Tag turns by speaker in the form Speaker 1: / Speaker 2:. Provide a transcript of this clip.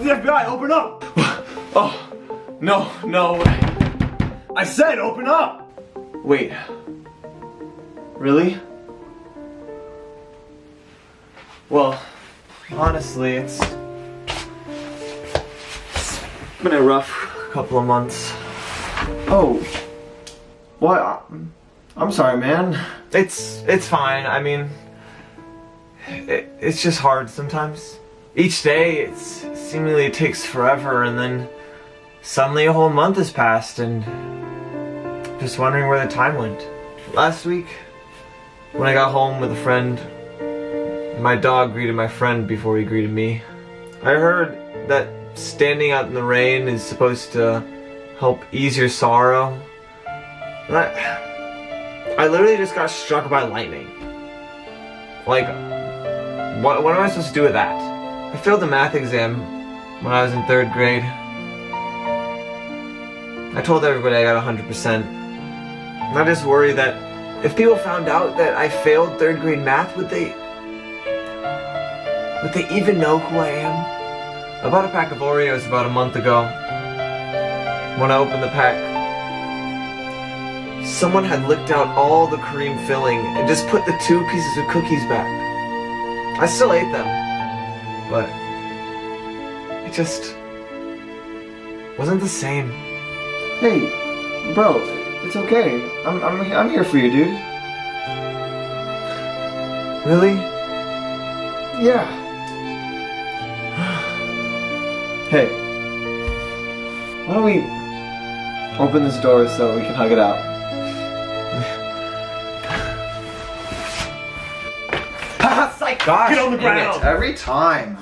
Speaker 1: the FBI. Open up.
Speaker 2: Oh, no, no.
Speaker 1: I said open up.
Speaker 2: Wait. Really? Well, honestly, it's been a rough couple of months.
Speaker 1: Oh. What? I'm sorry, man.
Speaker 2: It's fine. I mean, it's just hard sometimes. Each day, it seemingly takes forever, and then suddenly a whole month has passed, and just wondering where the time went. Last week, when I got home with a friend, my dog greeted my friend before he greeted me. I heard that standing out in the rain is supposed to help ease your sorrow. And I literally just got struck by lightning. Like, what am I supposed to do with that? I failed the math exam when I was in 3rd grade. I told everybody I got 100%. And I just worry that if people found out that I failed 3rd grade math, would they even know who I am? I bought a pack of Oreos about a month ago. When I opened the pack, someone had licked out all the cream filling and just put the 2 pieces of cookies back. I still ate them, but it just wasn't the same.
Speaker 1: Hey, bro, it's okay. I'm here for you, dude.
Speaker 2: Really?
Speaker 1: Yeah. Hey, why don't we open this door so we can hug it out? Haha, psych!
Speaker 2: Gosh,
Speaker 1: Get on the
Speaker 2: dang it.
Speaker 1: ground! Every time.